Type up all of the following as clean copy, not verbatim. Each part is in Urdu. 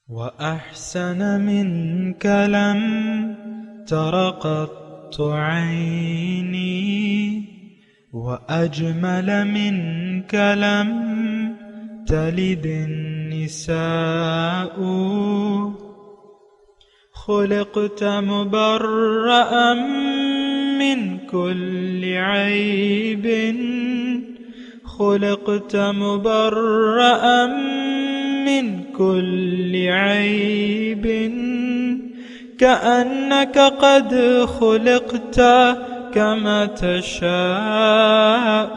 وأحسن منك لم تر قط عيني وأجمل منك لم تلد النساء خلقت مبرأ من كل عيب خلقت مبرأ من كل عيب كأنك قد خلقت كما تشاء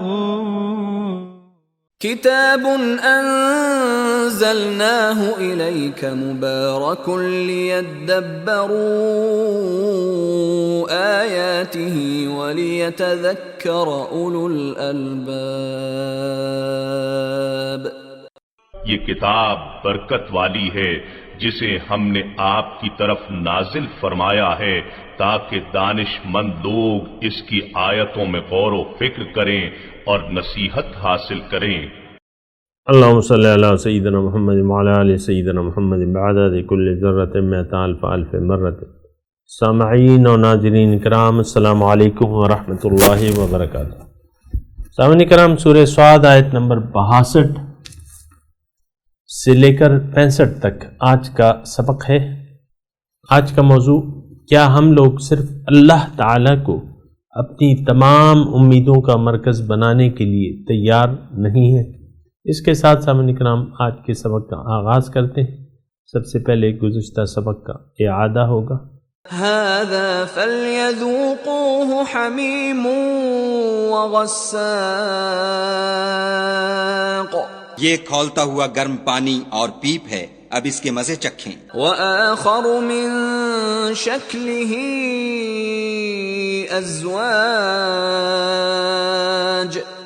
كتاب أنزلناه إليك مبارك ليدبروا آياته وليتذكر أولو الألباب. یہ کتاب برکت والی ہے جسے ہم نے آپ کی طرف نازل فرمایا ہے تاکہ دانش مند لوگ اس کی آیتوں میں غور و فکر کریں اور نصیحت حاصل کریں. اللہم صلی علی سیدنا محمد وعلی آل سیدنا محمد بعدد کل ذرۃ مئۃ الف الف مرۃ. سامعین و ناظرین کرام، السلام علیکم ورحمۃ اللہ وبرکاتہ. سامعین کرام، سورہ صاد آیت نمبر 62 سے لے کر 65 تک آج کا سبق ہے. آج کا موضوع: کیا ہم لوگ صرف اللہ تعالیٰ کو اپنی تمام امیدوں کا مرکز بنانے کے لیے تیار نہیں ہیں؟ اس کے ساتھ سامعین کرام آج کے سبق کا آغاز کرتے ہیں. سب سے پہلے گزشتہ سبق کا اعادہ ہوگا. هذا فليذوقوه حميم وغساق. یہ کھولتا ہوا گرم پانی اور پیپ ہے، اب اس کے مزے چکھیں. وآخر من شکلہ ازواج.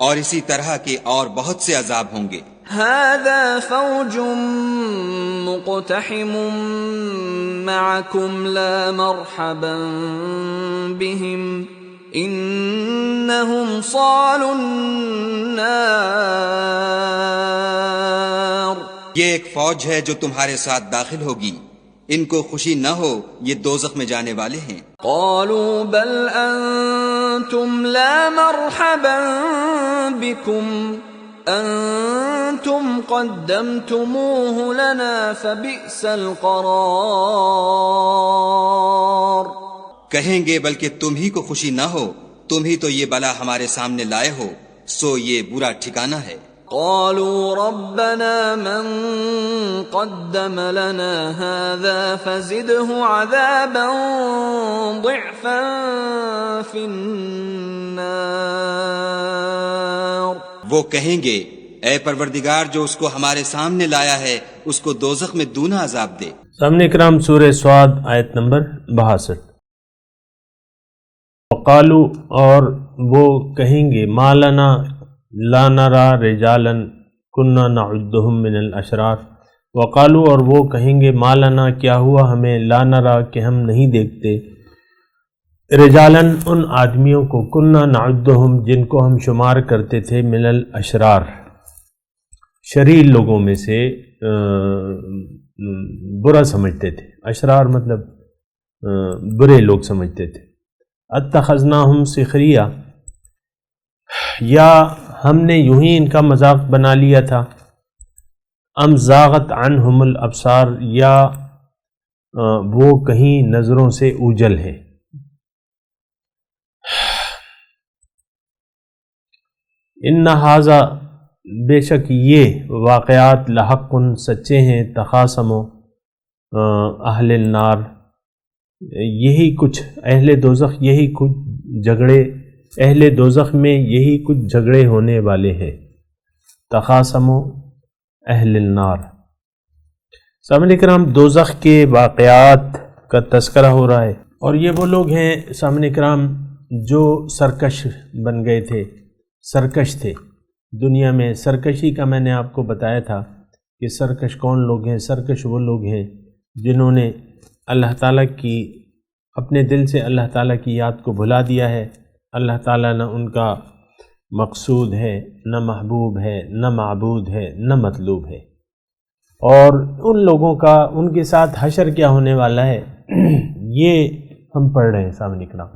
اور اسی طرح کے اور بہت سے عذاب ہوں گے. هذا فوج مقتحم معكم لا مرحبا بهم انہم صالوا النار. یہ ایک فوج ہے جو تمہارے ساتھ داخل ہوگی، ان کو خوشی نہ ہو، یہ دوزخ میں جانے والے ہیں. قالوا بل انتم لا مرحبا بكم انتم قدمتموه لنا فبئس القرار. کہیں گے بلکہ تم ہی کو خوشی نہ ہو، تم ہی تو یہ بلا ہمارے سامنے لائے ہو، سو یہ برا ٹھکانہ ہے. قالوا ربنا من قدم لنا هذا فزده عذابا ضعفا في النار. وہ کہیں گے اے پروردگار جو اس کو ہمارے سامنے لایا ہے اس کو دوزخ میں دونا عذاب دے. سامنے کرام سورہ صاد آیت نمبر 62. وقالو، اور وہ کہیں گے، ما لنا لا نرى رجالا كنا نعدهم من الاشرار. وقالو، اور وہ کہیں گے، ما لنا، کیا ہوا ہمیں، لا نرى، کہ ہم نہیں دیکھتے، رجالن، ان آدمیوں کو، كنا نعدهم، جن کو ہم شمار کرتے تھے، من الاشرار، شریر لوگوں میں سے، برا سمجھتے تھے. اشرار مطلب برے لوگ سمجھتے تھے. اتخذناہم سخریہ، یا ہم نے یوں ہی ان کا مذاق بنا لیا تھا. ام زاغت عنہم الابصار، یا وہ کہیں نظروں سے اوجل ہے. ان ھذا، بے شک یہ واقعات، لحق، سچے ہیں، تخاصم اہل النار، یہی کچھ اہل دوزخ، یہی کچھ جھگڑے اہل دوزخ میں، یہی کچھ جھگڑے ہونے والے ہیں. تخاصم اہل النار. سامعین کرام، دوزخ کے واقعات کا تذکرہ ہو رہا ہے، اور یہ وہ لوگ ہیں سامعین کرام جو سرکش بن گئے تھے، سرکش تھے. دنیا میں سرکشی کا میں نے آپ کو بتایا تھا کہ سرکش کون لوگ ہیں. سرکش وہ لوگ ہیں جنہوں نے اللہ تعالیٰ کی، اپنے دل سے اللہ تعالیٰ کی یاد کو بھلا دیا ہے. اللہ تعالیٰ نہ ان کا مقصود ہے، نہ محبوب ہے، نہ معبود ہے، نہ مطلوب ہے. اور ان لوگوں کا ان کے ساتھ حشر کیا ہونے والا ہے یہ ہم پڑھ رہے ہیں سامنے کرام.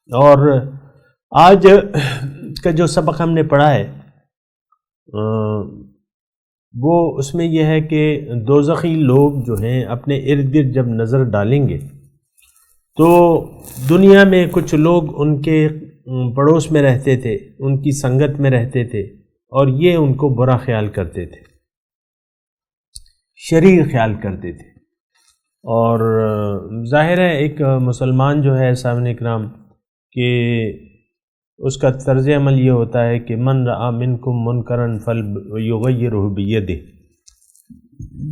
اور آج کا جو سبق ہم نے پڑھا ہے وہ اس میں یہ ہے کہ دوزخی لوگ جو ہیں اپنے ارد گرد جب نظر ڈالیں گے تو دنیا میں کچھ لوگ ان کے پڑوس میں رہتے تھے، ان کی سنگت میں رہتے تھے، اور یہ ان کو برا خیال کرتے تھے، شریر خیال کرتے تھے. اور ظاہر ہے ایک مسلمان جو ہے سامنے کرام کہ اس کا طرز عمل یہ ہوتا ہے کہ من رأى منکم منکرا فلیغیرہ بیدہ،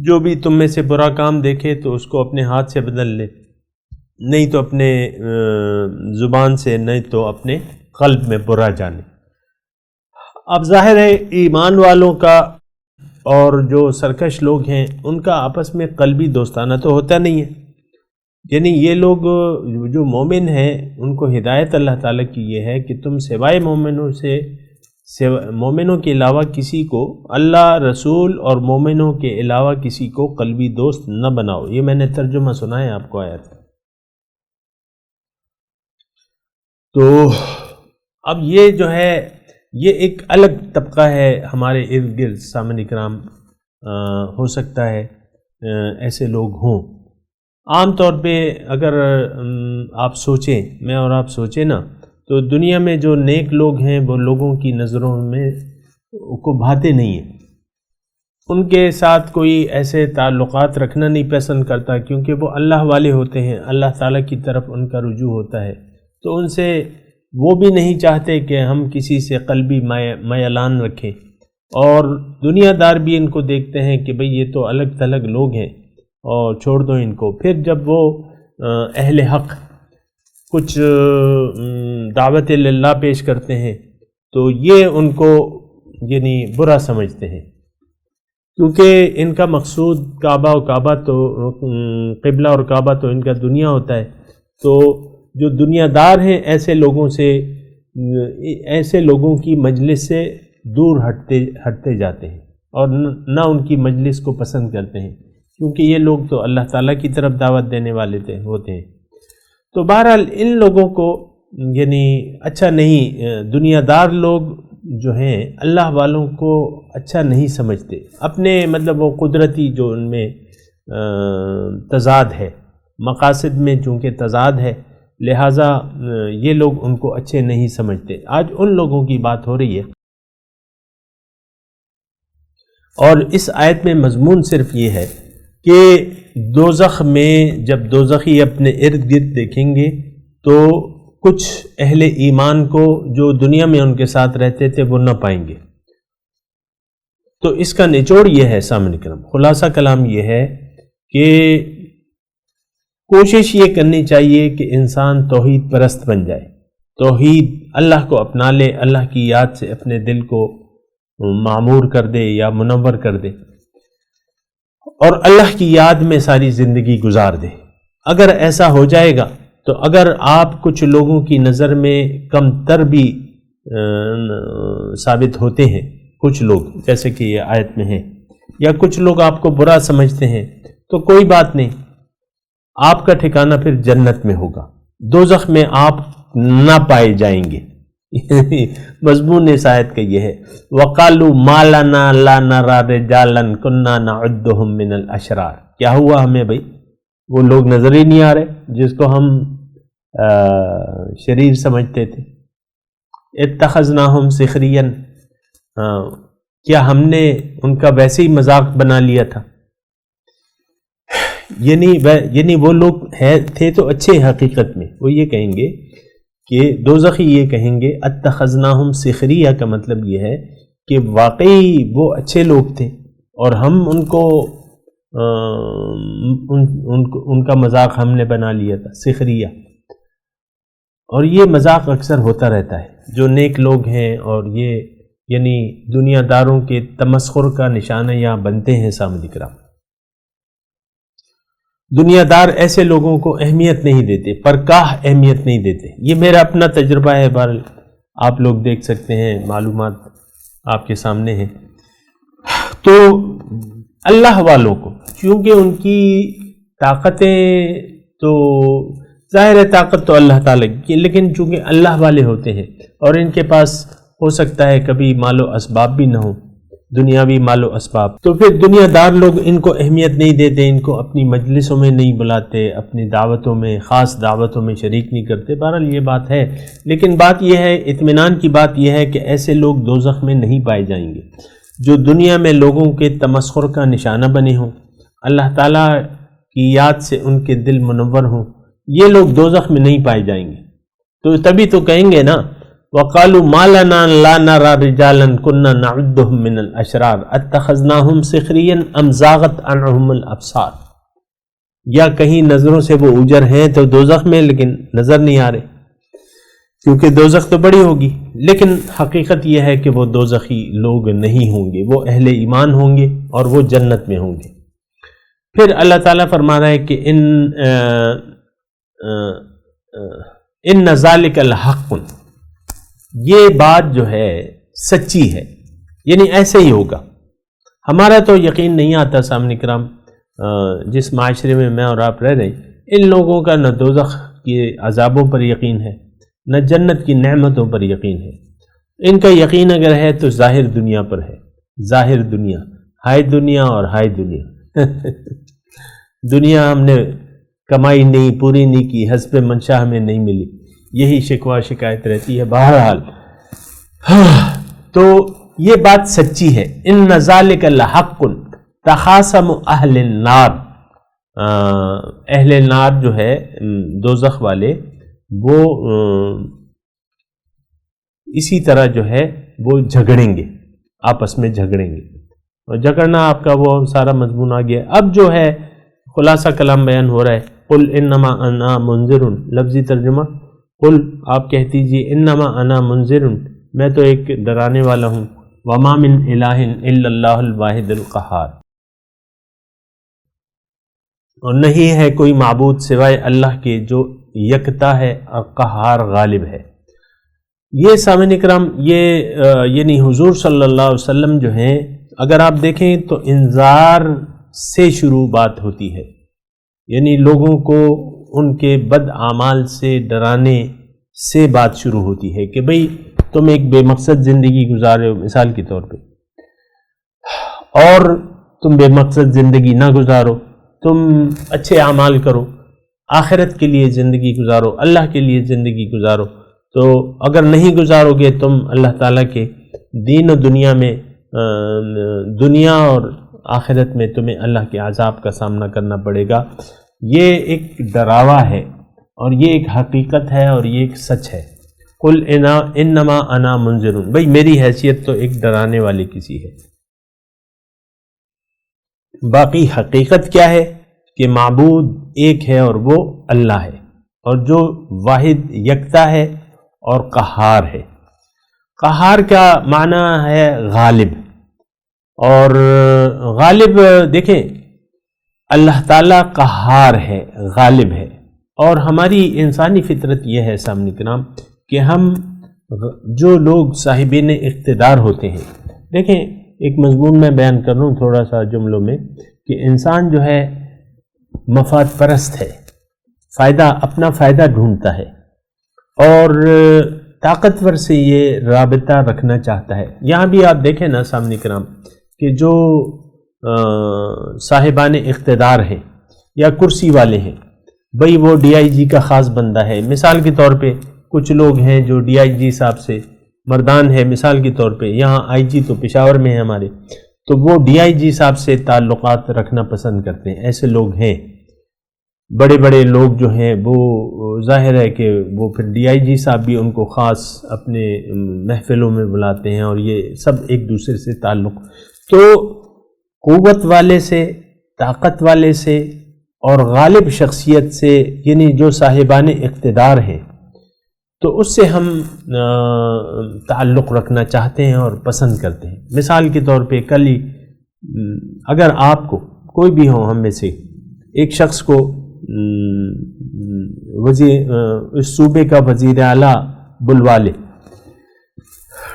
جو بھی تم میں سے برا کام دیکھے تو اس کو اپنے ہاتھ سے بدل لے، نہیں تو اپنے زبان سے، نہیں تو اپنے قلب میں برا جانے. اب ظاہر ہے ایمان والوں کا اور جو سرکش لوگ ہیں ان کا آپس میں قلبی دوستانہ تو ہوتا نہیں ہے. یعنی یہ لوگ جو مومن ہیں ان کو ہدایت اللہ تعالیٰ کی یہ ہے کہ تم سوائے مومنوں کے علاوہ کسی کو، اللہ رسول اور مومنوں کے علاوہ کسی کو قلبی دوست نہ بناؤ. یہ میں نے ترجمہ سنا ہے آپ کو آیت. تو اب یہ جو ہے یہ ایک الگ طبقہ ہے ہمارے ارد گرد سامعین کرام. ہو سکتا ہے ایسے لوگ ہوں. عام طور پہ اگر آپ سوچیں، میں اور آپ سوچیں نا، تو دنیا میں جو نیک لوگ ہیں وہ لوگوں کی نظروں میں کو بھاتے نہیں ہیں. ان کے ساتھ کوئی ایسے تعلقات رکھنا نہیں پسند کرتا کیونکہ وہ اللہ والے ہوتے ہیں، اللہ تعالیٰ کی طرف ان کا رجوع ہوتا ہے. تو ان سے وہ بھی نہیں چاہتے کہ ہم کسی سے قلبی میلان رکھیں. اور دنیا دار بھی ان کو دیکھتے ہیں کہ بھئی یہ تو الگ تھلگ لوگ ہیں اور چھوڑ دو ان کو. پھر جب وہ اہل حق کچھ دعوت اللہ پیش کرتے ہیں تو یہ ان کو یعنی برا سمجھتے ہیں، کیونکہ ان کا مقصود کعبہ تو قبلہ اور کعبہ تو ان کا دنیا ہوتا ہے. تو جو دنیا دار ہیں ایسے لوگوں کی مجلس سے دور ہٹتے جاتے ہیں اور نہ ان کی مجلس کو پسند کرتے ہیں، کیونکہ یہ لوگ تو اللہ تعالیٰ کی طرف دعوت دینے والے ہوتے ہیں. تو بہرحال ان لوگوں کو یعنی اچھا نہیں، دنیا دار لوگ جو ہیں اللہ والوں کو اچھا نہیں سمجھتے. اپنے مطلب وہ قدرتی جو ان میں تضاد ہے، مقاصد میں چونکہ تضاد ہے، لہٰذا یہ لوگ ان کو اچھے نہیں سمجھتے. آج ان لوگوں کی بات ہو رہی ہے. اور اس آیت میں مضمون صرف یہ ہے کہ دوزخ میں جب دوزخی اپنے ارد گرد دیکھیں گے تو کچھ اہل ایمان کو جو دنیا میں ان کے ساتھ رہتے تھے وہ نہ پائیں گے. تو اس کا نچوڑ یہ ہے سامنے کرم، خلاصہ کلام یہ ہے کہ کوشش یہ کرنی چاہیے کہ انسان توحید پرست بن جائے، توحید اللہ کو اپنا لے، اللہ کی یاد سے اپنے دل کو معمور کر دے یا منور کر دے اور اللہ کی یاد میں ساری زندگی گزار دے. اگر ایسا ہو جائے گا تو اگر آپ کچھ لوگوں کی نظر میں کم تر بھی ثابت ہوتے ہیں، کچھ لوگ جیسے کہ یہ آیت میں ہیں، یا کچھ لوگ آپ کو برا سمجھتے ہیں، تو کوئی بات نہیں، آپ کا ٹھکانہ پھر جنت میں ہوگا، دوزخ میں آپ نہ پائے جائیں گے. مضمون اس آیت کا یہ ہے وَقَالُوا مَا لَنَا لَا نَرَىٰ رِجَالًا كُنَّا نَعُدُّهُم مِّنَ الْأَشْرَارِ. کیا ہوا ہمیں بھائی؟ وہ لوگ نظر ہی نہیں آ رہے جس کو ہم شریر سمجھتے تھے. اتخذناہم سخریا، کیا ہم نے ان کا ویسے ہی مذاق بنا لیا تھا؟ یعنی وہ لوگ تھے تو اچھے حقیقت میں. وہ یہ کہیں گے کہ دوزخی یہ کہیں گے اتخذناہم سخریہ کا مطلب یہ ہے کہ واقعی وہ اچھے لوگ تھے اور ہم ان کو ان کا مذاق ہم نے بنا لیا تھا، سخریہ. اور یہ مذاق اکثر ہوتا رہتا ہے جو نیک لوگ ہیں، اور یہ یعنی دنیا داروں کے تمسخر کا نشانہ یہاں بنتے ہیں. سامنے کرام، دنیا دار ایسے لوگوں کو اہمیت نہیں دیتے، پرکاہ اہمیت نہیں دیتے. یہ میرا اپنا تجربہ ہے، آپ لوگ دیکھ سکتے ہیں، معلومات آپ کے سامنے ہیں. تو اللہ والوں کو چونکہ ان کی طاقتیں تو ظاہر ہے طاقت تو اللہ تعالیٰ کی، لیکن چونکہ اللہ والے ہوتے ہیں اور ان کے پاس ہو سکتا ہے کبھی مال و اسباب بھی نہ ہو، دنیاوی مال و اسباب، تو پھر دنیا دار لوگ ان کو اہمیت نہیں دیتے، ان کو اپنی مجلسوں میں نہیں بلاتے، اپنی دعوتوں میں، خاص دعوتوں میں شریک نہیں کرتے۔ بہرحال یہ بات ہے، لیکن بات یہ ہے، اطمینان کی بات یہ ہے کہ ایسے لوگ دوزخ میں نہیں پائے جائیں گے جو دنیا میں لوگوں کے تمسخر کا نشانہ بنے ہوں، اللہ تعالیٰ کی یاد سے ان کے دل منور ہوں، یہ لوگ دوزخ میں نہیں پائے جائیں گے۔ تو تبھی تو کہیں گے نا وَقَالُوا مَا لَنَا لَا نَرَى رِجَالًا كُنَّا نَعُدُّهُم مِّنَ الْأَشْرَارِ أَتَّخَذْنَاهُمْ سِخْرِيًّا أَمْ زَاغَتْ عَنْهُمُ الْأَبْصَارُ، یا کہیں نظروں سے وہ اوجر ہیں تو دوزخ میں لیکن نظر نہیں آ رہے، کیونکہ دوزخ تو بڑی ہوگی، لیکن حقیقت یہ ہے کہ وہ دوزخی لوگ نہیں ہوں گے، وہ اہل ایمان ہوں گے اور وہ جنت میں ہوں گے۔ پھر اللہ تعالیٰ فرما رہا ہے کہ ان ذالک الحق، یہ بات جو ہے سچی ہے، یعنی ایسے ہی ہوگا۔ ہمارا تو یقین نہیں آتا سامنے کرام، جس معاشرے میں میں اور آپ رہ رہے ہیں، ان لوگوں کا نہ دوزخ کے عذابوں پر یقین ہے نہ جنت کی نعمتوں پر یقین ہے۔ ان کا یقین اگر ہے تو ظاہر دنیا پر ہے، ظاہر دنیا، ہائے دنیا اور ہائے دنیا دنیا ہم نے کمائی نہیں، پوری نہیں کی، حسب منشا ہمیں نہیں ملی، یہی شکوہ شکایت رہتی ہے۔ بہرحال تو یہ بات سچی ہے، ان ذالک لحق تخاصم اہل النار، اہل نار جو ہے دوزخ والے، وہ اسی طرح جو ہے وہ جھگڑیں گے، آپس میں جھگڑیں گے، اور جھگڑنا آپ کا وہ سارا مضمون آ گیا۔ اب جو ہے خلاصہ کلام بیان ہو رہا ہے، قل انما انا منذر، لفظی ترجمہ، قل آپ کہہ دیجیے انما انا منذر، میں تو ایک ڈرانے والا ہوں، وما من الہ الا اللہ الواحد القہار، اور نہیں ہے کوئی معبود سوائے اللہ کے جو یکتا ہے اور قہار غالب ہے۔ یہ سامعین کرام، یہ یعنی حضور صلی اللہ علیہ وسلم جو ہیں، اگر آپ دیکھیں تو انذار سے شروع بات ہوتی ہے، یعنی لوگوں کو ان کے بد اعمال سے ڈرانے سے بات شروع ہوتی ہے کہ بھئی تم ایک بے مقصد زندگی گزارے ہو، مثال کے طور پہ، اور تم بے مقصد زندگی نہ گزارو، تم اچھے اعمال کرو، آخرت کے لیے زندگی گزارو، اللہ کے لیے زندگی گزارو، تو اگر نہیں گزارو گے تم اللہ تعالیٰ کے دین و دنیا میں، دنیا اور آخرت میں تمہیں اللہ کے عذاب کا سامنا کرنا پڑے گا۔ یہ ایک ڈراوا ہے اور یہ ایک حقیقت ہے اور یہ ایک سچ ہے۔ قل انما انا منذر، بھئی میری حیثیت تو ایک ڈرانے والی کسی ہے۔ باقی حقیقت کیا ہے کہ معبود ایک ہے اور وہ اللہ ہے، اور جو واحد یکتا ہے اور قہار ہے۔ قہار کا معنی ہے غالب، اور غالب دیکھیں اللہ تعالیٰ قہار ہے، غالب ہے، اور ہماری انسانی فطرت یہ ہے سامنے کرام کہ ہم جو لوگ صاحبین اقتدار ہوتے ہیں، دیکھیں ایک مضمون میں بیان کر رہا ہوں تھوڑا سا جملوں میں، کہ انسان جو ہے مفاد پرست ہے، اپنا فائدہ ڈھونڈتا ہے، اور طاقتور سے یہ رابطہ رکھنا چاہتا ہے۔ یہاں بھی آپ دیکھیں نا سامنے کرام کہ جو صاحبان اقتدار ہیں یا کرسی والے ہیں، بھئی وہ ڈی آئی جی کا خاص بندہ ہے، مثال کے طور پہ کچھ لوگ ہیں جو ڈی آئی جی صاحب سے مردان ہے، مثال کے طور پہ یہاں آئی جی تو پشاور میں ہے ہمارے، تو وہ ڈی آئی جی صاحب سے تعلقات رکھنا پسند کرتے ہیں۔ ایسے لوگ ہیں، بڑے بڑے لوگ جو ہیں وہ ظاہر ہے کہ وہ پھر ڈی آئی جی صاحب بھی ان کو خاص اپنے محفلوں میں بلاتے ہیں، اور یہ سب ایک دوسرے سے تعلق، تو قوت والے سے، طاقت والے سے اور غالب شخصیت سے، یعنی جو صاحبان اقتدار ہیں، تو اس سے ہم تعلق رکھنا چاہتے ہیں اور پسند کرتے ہیں۔ مثال کے طور پہ کل ہی اگر آپ کو کوئی بھی ہو ہم میں سے ایک شخص کو اس صوبے کا وزیر اعلیٰ بلوا لے،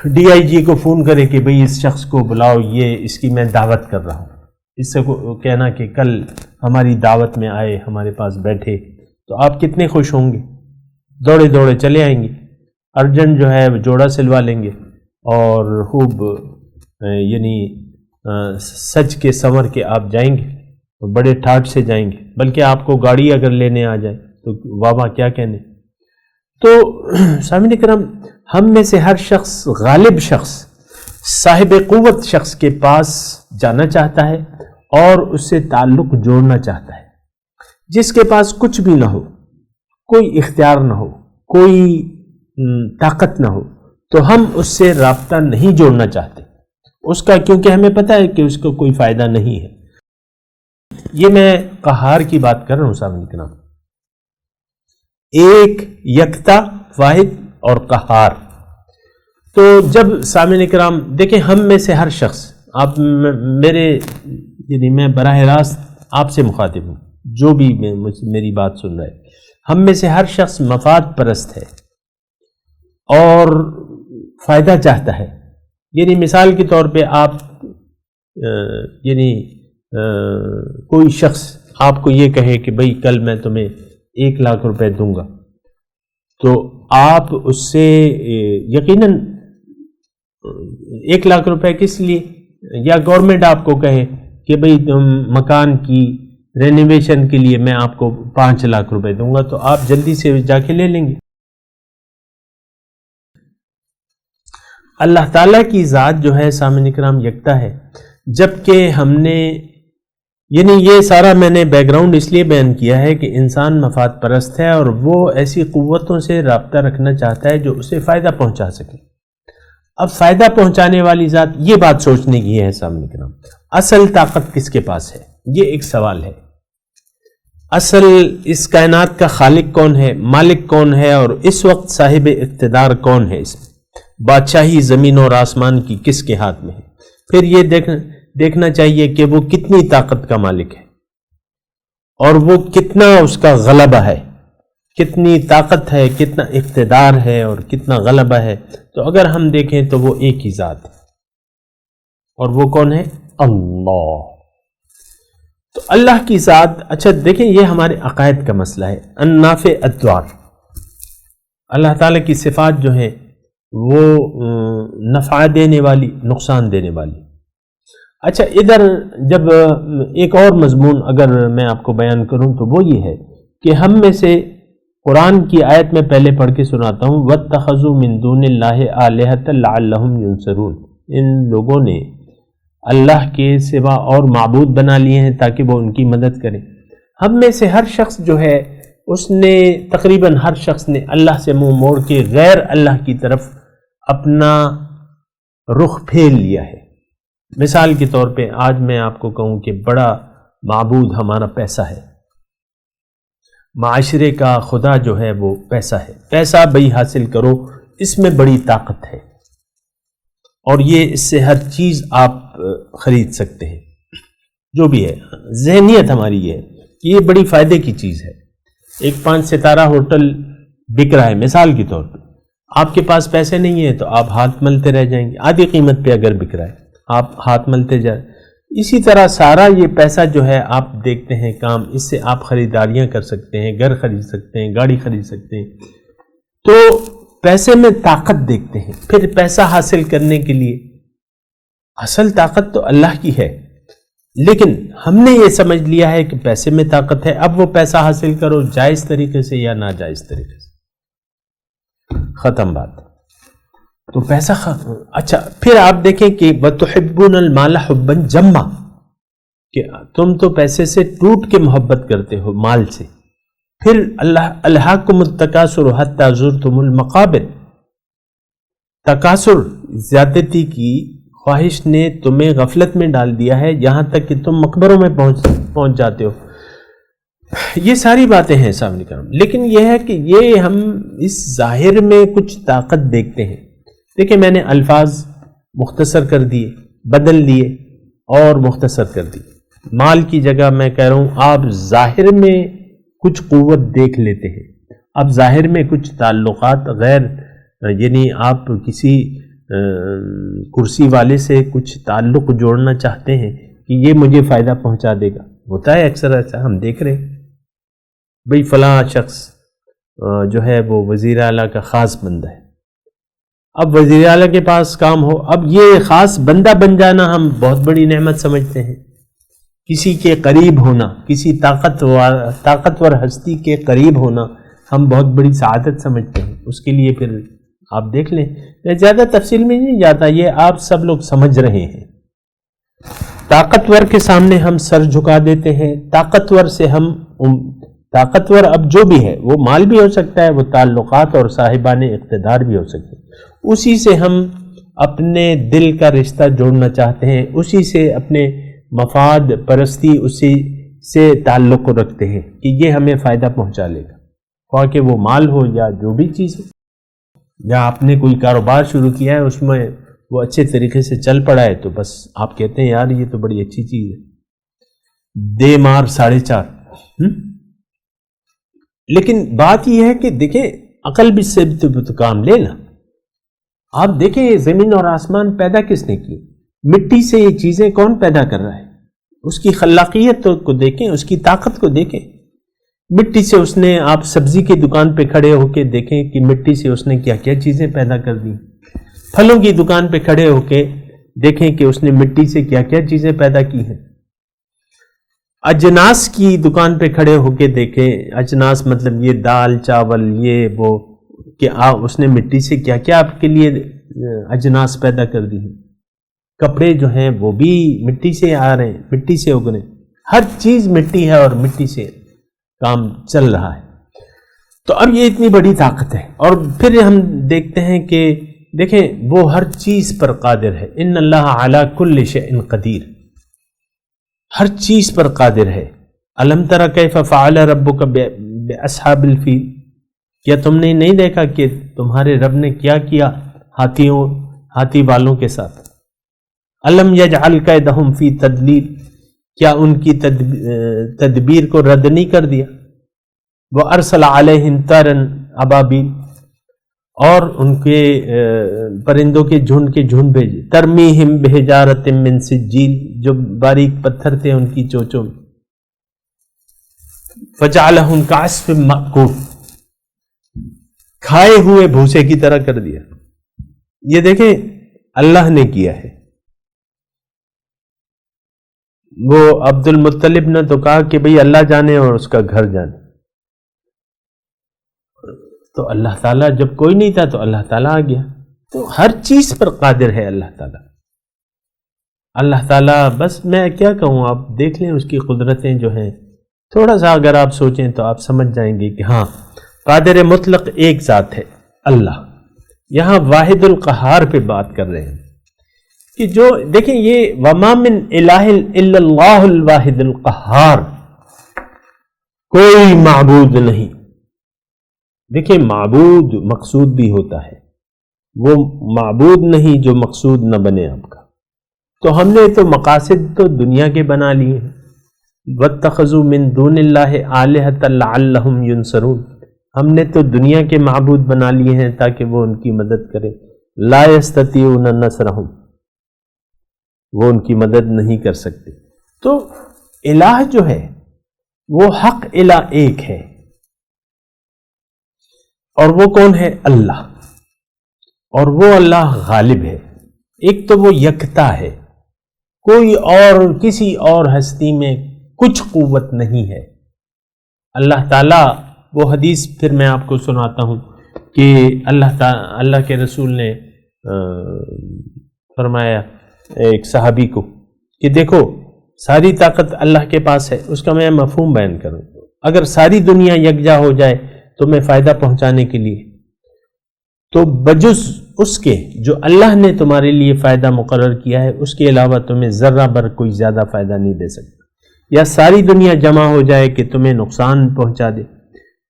ڈی آئی جی کو فون کرے کہ بھئی اس شخص کو بلاؤ، یہ اس کی میں دعوت کر رہا ہوں، اس سے کہنا کہ کل ہماری دعوت میں آئے، ہمارے پاس بیٹھے، تو آپ کتنے خوش ہوں گے، دوڑے دوڑے چلے آئیں گے، ارجنٹ جو ہے جوڑا سلوا لیں گے اور خوب یعنی سج کے سنور کے آپ جائیں گے، بڑے ٹھاٹ سے جائیں گے، بلکہ آپ کو گاڑی اگر لینے آ جائے تو واہ واہ کیا کہنے۔ تو سامعین کرام، ہم میں سے ہر شخص، غالب شخص، صاحب قوت شخص کے پاس جانا چاہتا ہے اور اس سے تعلق جوڑنا چاہتا ہے۔ جس کے پاس کچھ بھی نہ ہو، کوئی اختیار نہ ہو، کوئی طاقت نہ ہو، تو ہم اس سے رابطہ نہیں جوڑنا چاہتے اس کا، کیونکہ ہمیں پتہ ہے کہ اس کو کوئی فائدہ نہیں ہے۔ یہ میں قہار کی بات کر رہا ہوں سامنے کے نام، ایک یکتا، واحد اور قہار۔ تو جب سامعین کرام دیکھیں، ہم میں سے ہر شخص، آپ میرے یعنی میں براہ راست آپ سے مخاطب ہوں، جو بھی میری بات سن رہا ہے، ہم میں سے ہر شخص مفاد پرست ہے اور فائدہ چاہتا ہے۔ یعنی مثال کے طور پہ آپ یعنی کوئی شخص آپ کو یہ کہے کہ بھئی کل میں تمہیں 1 لاکھ روپے دوں گا، تو آپ اس سے یقیناً 1 لاکھ روپے کس لیے، یا گورنمنٹ آپ کو کہے کہ بھئی تم مکان کی رینویشن کے لیے میں آپ کو 5 لاکھ روپے دوں گا، تو آپ جلدی سے جا کے لے لیں گے۔ اللہ تعالیٰ کی ذات جو ہے سامعین کرام یکتا ہے، جبکہ ہم نے یعنی یہ سارا میں نے بیک گراؤنڈ اس لیے بیان کیا ہے کہ انسان مفاد پرست ہے اور وہ ایسی قوتوں سے رابطہ رکھنا چاہتا ہے جو اسے فائدہ پہنچا سکے۔ اب فائدہ پہنچانے والی ذات، یہ بات سوچنے کی ہے سامنے کے نام، اصل طاقت کس کے پاس ہے، یہ ایک سوال ہے۔ اصل اس کائنات کا خالق کون ہے، مالک کون ہے، اور اس وقت صاحب اقتدار کون ہے، اس میں بادشاہی زمین اور آسمان کی کس کے ہاتھ میں ہے۔ پھر یہ دیکھنا چاہیے کہ وہ کتنی طاقت کا مالک ہے اور وہ کتنا اس کا غلبہ ہے، کتنی طاقت ہے، کتنا اقتدار ہے اور کتنا غلبہ ہے۔ تو اگر ہم دیکھیں تو وہ ایک ہی ذات ہے، اور وہ کون ہے؟ اللہ۔ تو اللہ کی ذات، اچھا دیکھیں یہ ہمارے عقائد کا مسئلہ ہے، النافع الضار۔ اللہ تعالیٰ کی صفات جو ہیں وہ نفع دینے والی، نقصان دینے والی۔ اچھا ادھر جب ایک اور مضمون اگر میں آپ کو بیان کروں تو وہ یہ ہے کہ ہم میں سے، قرآن کی آیت میں پہلے پڑھ کے سناتا ہوں، وَاتَّخَذُوا مِن دُونِ اللَّهِ آلِهَةً لَعَلَّهُمْ يُنصَرُونَ، ان لوگوں نے اللہ کے سوا اور معبود بنا لیے ہیں تاکہ وہ ان کی مدد کریں۔ ہم میں سے ہر شخص جو ہے، اس نے تقریباً ہر شخص نے اللہ سے منہ موڑ کے غیر اللہ کی طرف اپنا رخ پھیر لیا ہے۔ مثال کے طور پہ آج میں آپ کو کہوں کہ بڑا معبود ہمارا پیسہ ہے، معاشرے کا خدا جو ہے وہ پیسہ ہے، پیسہ بھئی حاصل کرو، اس میں بڑی طاقت ہے، اور یہ اس سے ہر چیز آپ خرید سکتے ہیں، جو بھی ہے۔ ذہنیت ہماری یہ ہے کہ یہ بڑی فائدے کی چیز ہے۔ ایک 5 ستارہ ہوٹل بک رہا ہے مثال کے طور پہ، آپ کے پاس پیسے نہیں ہیں تو آپ ہاتھ ملتے رہ جائیں گے، آدھی قیمت پہ اگر بک رہا ہے آپ ہاتھ ملتے جائیں۔ اسی طرح سارا یہ پیسہ جو ہے آپ دیکھتے ہیں کام، اس سے آپ خریداریاں کر سکتے ہیں، گھر خرید سکتے ہیں، گاڑی خرید سکتے ہیں۔ تو پیسے میں طاقت دیکھتے ہیں، پھر پیسہ حاصل کرنے کے لیے اصل طاقت تو اللہ کی ہے، لیکن ہم نے یہ سمجھ لیا ہے کہ پیسے میں طاقت ہے، اب وہ پیسہ حاصل کرو جائز طریقے سے یا ناجائز طریقے سے، ختم بات۔ تو پیسہ اچھا پھر آپ دیکھیں کہ وَتُحِبُّونَ الْمَالَ حُبًّا جَمًّا، کہ تم تو پیسے سے ٹوٹ کے محبت کرتے ہو، مال سے۔ پھر أَلْهَاكُمُ التَّكَاثُرُ حَتَّى زُرْتُمُ الْمَقَابِرَ، تکاثر، زیادتی کی خواہش نے تمہیں غفلت میں ڈال دیا ہے، یہاں تک کہ تم مقبروں میں پہنچ جاتے ہو۔ یہ ساری باتیں ہیں سامنے کرم، لیکن یہ ہے کہ یہ ہم اس ظاہر میں کچھ طاقت دیکھتے ہیں۔ دیکھیں میں نے الفاظ مختصر کر دیے، بدل دیے اور مختصر کر دیے۔ مال کی جگہ میں کہہ رہا ہوں آپ ظاہر میں کچھ قوت دیکھ لیتے ہیں، اب ظاہر میں کچھ تعلقات غیر، یعنی آپ کسی کرسی والے سے کچھ تعلق جوڑنا چاہتے ہیں کہ یہ مجھے فائدہ پہنچا دے گا. ہوتا ہے اکثر ایسا، ہم دیکھ رہے ہیں بھئی فلاں شخص جو ہے وہ وزیر اعلیٰ کا خاص بندہ ہے. اب وزیر اعلیٰ کے پاس کام ہو، اب یہ خاص بندہ بن جانا ہم بہت بڑی نعمت سمجھتے ہیں. کسی کے قریب ہونا، کسی طاقتور ہستی کے قریب ہونا ہم بہت بڑی سعادت سمجھتے ہیں. اس کے لیے پھر آپ دیکھ لیں، میں زیادہ تفصیل میں نہیں جاتا، یہ آپ سب لوگ سمجھ رہے ہیں. طاقتور کے سامنے ہم سر جھکا دیتے ہیں. طاقتور اب جو بھی ہے، وہ مال بھی ہو سکتا ہے، وہ تعلقات اور صاحبان اقتدار بھی ہو سکتے ہیں. اسی سے ہم اپنے دل کا رشتہ جوڑنا چاہتے ہیں، اسی سے اپنے مفاد پرستی اسی سے تعلق رکھتے ہیں کہ یہ ہمیں فائدہ پہنچا لے گا، خواہ کہ وہ مال ہو یا جو بھی چیز ہو. یا آپ نے کوئی کاروبار شروع کیا ہے، اس میں وہ اچھے طریقے سے چل پڑا ہے، تو بس آپ کہتے ہیں یار یہ تو بڑی اچھی چیز ہے، دے مار 4.5. لیکن بات یہ ہے کہ دیکھیں عقل بھی سے تو کام لینا. آپ دیکھیں زمین اور آسمان پیدا کس نے کی؟ مٹی سے یہ چیزیں کون پیدا کر رہا ہے؟ اس کی خلاقیت کو دیکھیں، اس کی طاقت کو دیکھیں. مٹی سے اس نے، آپ سبزی کی دکان پہ کھڑے ہو کے دیکھیں کہ مٹی سے اس نے کیا کیا چیزیں پیدا کر دی. پھلوں کی دکان پہ کھڑے ہو کے دیکھیں کہ اس نے مٹی سے کیا کیا چیزیں پیدا کی ہیں. اجناس کی دکان پہ کھڑے ہو کے دیکھیں، اجناس مطلب یہ دال چاول یہ وہ، کہ اس نے مٹی سے کیا کیا آپ کے لیے اجناس پیدا کر دی ہیں. کپڑے جو ہیں وہ بھی مٹی سے آ رہے ہیں، مٹی سے اگ رہے ہیں. ہر چیز مٹی ہے اور مٹی سے کام چل رہا ہے. تو اب یہ اتنی بڑی طاقت ہے. اور پھر ہم دیکھتے ہیں کہ دیکھیں وہ ہر چیز پر قادر ہے. ان اللہ علی کل شیء قدیر، ہر چیز پر قادر ہے. الم تر کیف فعل ربک باصحاب الفیل، کیا تم نے نہیں دیکھا کہ تمہارے رب نے کیا کیا ہاتھی والوں کے ساتھ. الم یجعل کیدہم فی تدلیل، کیا ان کی تدبیر کو رد نہیں کر دیا. وارسل علیہم طیرا ابابیل، اور ان کے پرندوں کے جھنڈ بھیجے. ترمیہم بحجارۃ من سجیل، جو باریک پتھر تھے ان کی چوچوں میں. فجعلہم کعصف مأکول، کھائے ہوئے بھوسے کی طرح کر دیا. یہ دیکھیں اللہ نے کیا ہے. وہ عبد المطلب نے تو کہا کہ بھئی اللہ جانے اور اس کا گھر جانے. تو اللہ تعالیٰ جب کوئی نہیں تھا تو اللہ تعالیٰ آ گیا. تو ہر چیز پر قادر ہے اللہ تعالیٰ. اللہ تعالیٰ بس میں کیا کہوں، آپ دیکھ لیں اس کی قدرتیں جو ہیں. تھوڑا سا اگر آپ سوچیں تو آپ سمجھ جائیں گے کہ ہاں قادر مطلق ایک ذات ہے اللہ. یہاں واحد القہار پہ بات کر رہے ہیں کہ جو دیکھیں یہ وما من الہ الا اللہ الواحد القہار، کوئی معبود نہیں. دیکھیں معبود مقصود بھی ہوتا ہے، وہ معبود نہیں جو مقصود نہ بنے آپ کا. تو ہم نے تو مقاصد تو دنیا کے بنا لیے ہیں. واتخذوا من دون اللہ آلہۃ لعلہم ینصرون، ہم نے تو دنیا کے معبود بنا لیے ہیں تاکہ وہ ان کی مدد کرے. لا یستطیعون نصرہم، وہ ان کی مدد نہیں کر سکتے. تو الہ جو ہے وہ حق الہ ایک ہے، اور وہ کون ہے؟ اللہ. اور وہ اللہ غالب ہے. ایک تو وہ یکتا ہے، کوئی اور کسی اور ہستی میں کچھ قوت نہیں ہے. اللہ تعالیٰ، وہ حدیث پھر میں آپ کو سناتا ہوں کہ اللہ کے رسول نے فرمایا ایک صحابی کو کہ دیکھو ساری طاقت اللہ کے پاس ہے. اس کا میں مفہوم بیان کروں، اگر ساری دنیا یکجا ہو جائے تمہیں فائدہ پہنچانے کے لیے، تو بجز اس کے جو اللہ نے تمہارے لیے فائدہ مقرر کیا ہے اس کے علاوہ تمہیں ذرہ بھر کوئی زیادہ فائدہ نہیں دے سکتا. یا ساری دنیا جمع ہو جائے کہ تمہیں نقصان پہنچا دے،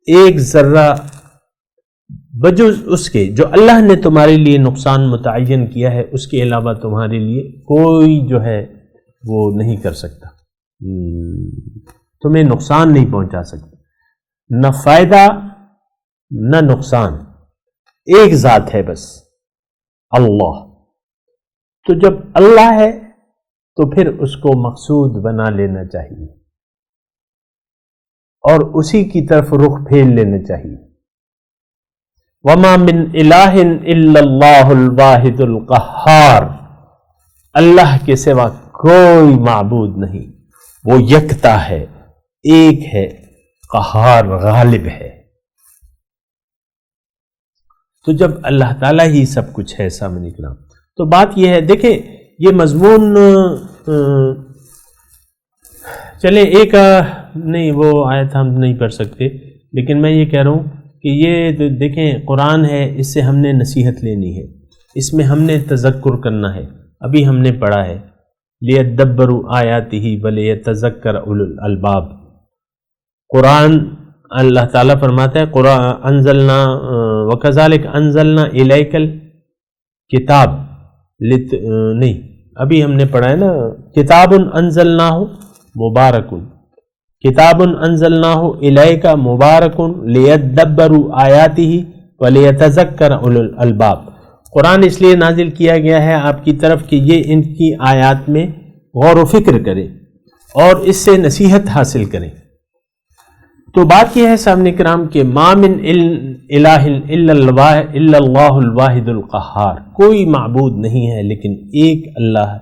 ایک ذرہ بجز اس کے جو اللہ نے تمہارے لیے نقصان متعین کیا ہے اس کے علاوہ تمہارے لیے کوئی جو ہے وہ نہیں کر سکتا، تمہیں نقصان نہیں پہنچا سکتا. نہ فائدہ نہ نقصان، ایک ذات ہے بس اللہ. تو جب اللہ ہے تو پھر اس کو مقصود بنا لینا چاہیے اور اسی کی طرف رخ پھیر لینا چاہیے. وما من الہ الا اللہ الواحد القہار، اللہ کے سوا کوئی معبود نہیں، وہ یکتا ہے، ایک ہے، قہار غالب ہے. تو جب اللہ تعالیٰ ہی سب کچھ ہے سامنے کرام، تو بات یہ ہے، دیکھیں یہ مضمون چلے ایک نہیں وہ آیت ہم نہیں پڑھ سکتے، لیکن میں یہ کہہ رہا ہوں کہ یہ دیکھیں قرآن ہے، اس سے ہم نے نصیحت لینی ہے، اس میں ہم نے تذکر کرنا ہے. ابھی ہم نے پڑھا ہے لِيَدَّبَّرُوا آیَاتِهِ وَلِيَتَذَكَّرَ أُولُو الْأَلْبَابِ. قرآن اللہ تعالیٰ فرماتا ہے قرآن انزلنا وَكَذَلِكَ انزلنا إِلَيْكَ الْكِتاب نہیں ابھی ہم نے پڑھا ہے نا، کتاب انزلناہ مبارک، کتاب انزلناہ الیک مبارک لیدبروا آیاتہ ولیتذکر اولو الالباب. قرآن اس لیے نازل کیا گیا ہے آپ کی طرف کہ یہ ان کی آیات میں غور و فکر کریں اور اس سے نصیحت حاصل کریں. تو بات یہ ہے سامنے کرام کہ ما من الہ الا اللہ الواحد القہار، کوئی معبود نہیں ہے لیکن ایک اللہ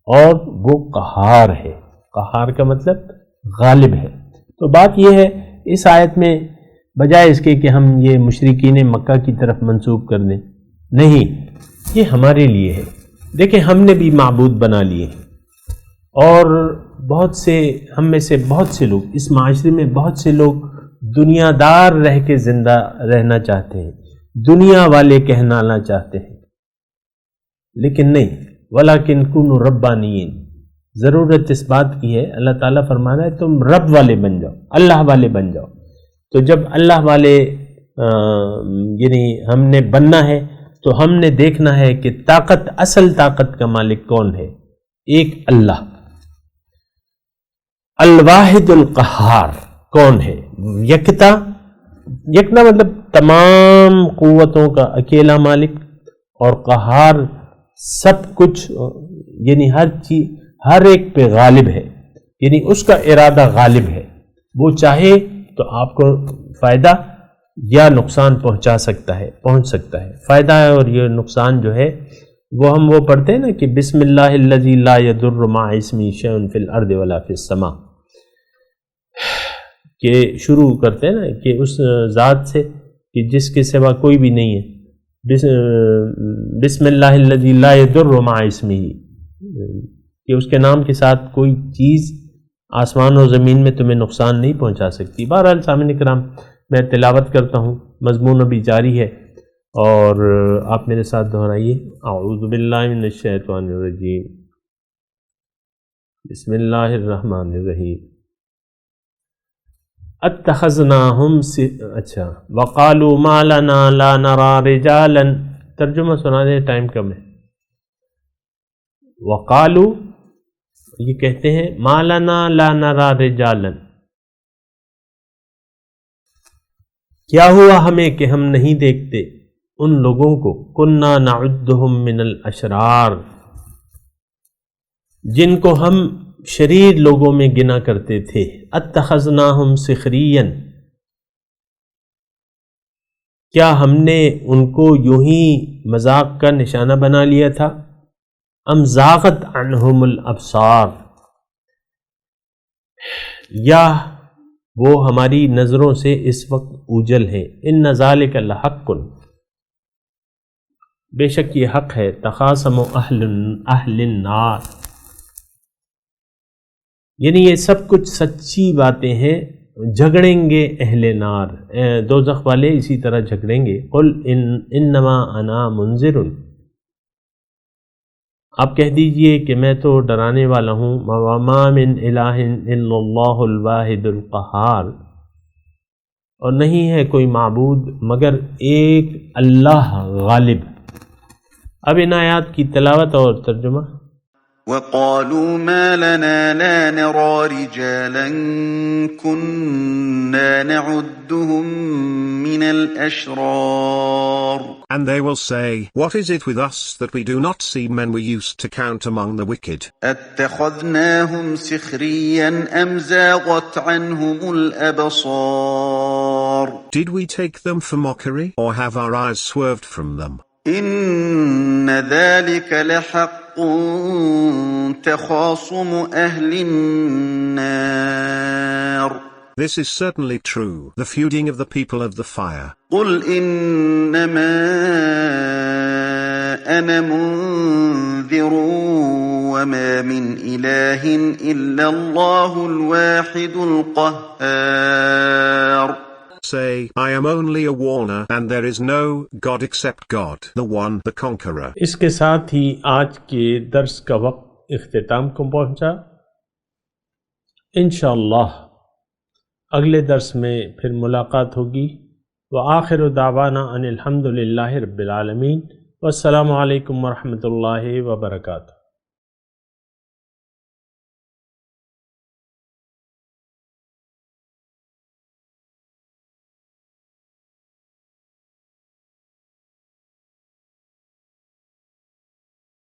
اور وہ قہار ہے. قہار کا مطلب غالب ہے. تو بات یہ ہے اس آیت میں بجائے اس کے کہ ہم یہ مشرکین مکہ کی طرف منسوب کر دیں، نہیں، یہ ہمارے لیے ہے. دیکھیں ہم نے بھی معبود بنا لیے اور بہت سے ہم میں سے بہت سے لوگ اس معاشرے میں بہت سے لوگ دنیا دار رہ کے زندہ رہنا چاہتے ہیں، دنیا والے کہلانا چاہتے ہیں، لیکن نہیں. وَلَكِنْ كُونُوا رَبَّانِيِّينَ، ضرورت اس بات کی ہے، اللہ تعالیٰ فرمانا ہے تم رب والے بن جاؤ، اللہ والے بن جاؤ. تو جب اللہ والے یعنی ہم نے بننا ہے تو ہم نے دیکھنا ہے کہ طاقت، اصل طاقت کا مالک کون ہے؟ ایک اللہ. الواحد القہار کون ہے؟ یکتا. یکتا مطلب تمام قوتوں کا اکیلا مالک، اور قہار سب کچھ یعنی ہر چیز ہر ایک پہ غالب ہے، یعنی اس کا ارادہ غالب ہے، وہ چاہے تو آپ کو فائدہ یا نقصان پہنچ سکتا ہے. فائدہ ہے اور یہ نقصان جو ہے وہ پڑھتے ہیں نا کہ بسم اللہ الذی لا یضر مع اسمہ شیء فی الارض ولا فی السماء، کہ شروع کرتے ہیں نا کہ اس ذات سے کہ جس کے سوا کوئی بھی نہیں ہے. بسم اللہ الذی لا یضر مع اسمہ، کہ اس کے نام کے ساتھ کوئی چیز آسمان و زمین میں تمہیں نقصان نہیں پہنچا سکتی. بہرحال سامعین کرام میں تلاوت کرتا ہوں، مضمون ابھی جاری ہے اور آپ میرے ساتھ دہرائیے. اعوذ باللہ من الشیطان الرجیم، بسم اللہ الرحمن الرحیم. اتخذناہم اچھا وقالوا ما لنا لا نرى رجالا، ترجمہ سنا دیں، ٹائم کم ہے. وقالوا یہ کہتے ہیں ما لنا لا نرى رجالا، کیا ہوا ہمیں کہ ہم نہیں دیکھتے ان لوگوں کو، کننا نعدہم من الاشرار، جن کو ہم شریر لوگوں میں گنا کرتے تھے. اتخذناہم سخریا، کیا ہم نے ان کو یوں ہی مذاق کا نشانہ بنا لیا تھا؟ ام زاغت عنہم الابصار، یا وہ ہماری نظروں سے اس وقت اوجھل ہے. ان ذالک لحق، بے شک یہ حق ہے. تخاصم اہل النار، یعنی یہ سب کچھ سچی باتیں ہیں. جھگڑیں گے اہل نار، دوزخ والے اسی طرح جھگڑیں گے. قل انما انا منذر، آپ کہہ دیجئے کہ میں تو ڈرانے والا ہوں. وما من الہ الا اللہ الواحد القہار، اور نہیں ہے کوئی معبود مگر ایک اللہ غالب. اب ان آیات کی تلاوت اور ترجمہ. وقالوا ما لنا لا نرى رجالا كنا نعدهم من الأشرار. And they will say, what is it with us that we do not see men we used to count among the wicked? أتخذناهم سخريا أم زاغت عنهم الأبصار. Did we take them for mockery, or have our eyes swerved from them? إن ذلك لحق تخاصم أهل النار. This is certainly true, the feuding of the people of the fire. قل إنما أنا منذر وما من إله إلا الله الواحد القهار. Say, I am only a warner, and there is no God except God, the one, the conqueror. اس کے ساتھ ہی آج کے درس کا وقت اختتام کو پہنچا. انشاءاللہ اگلے درس میں پھر ملاقات ہوگی. وآخر دعوانا ان الحمد للہ رب العالمین. والسلام علیکم ورحمۃ اللہ وبرکاتہ.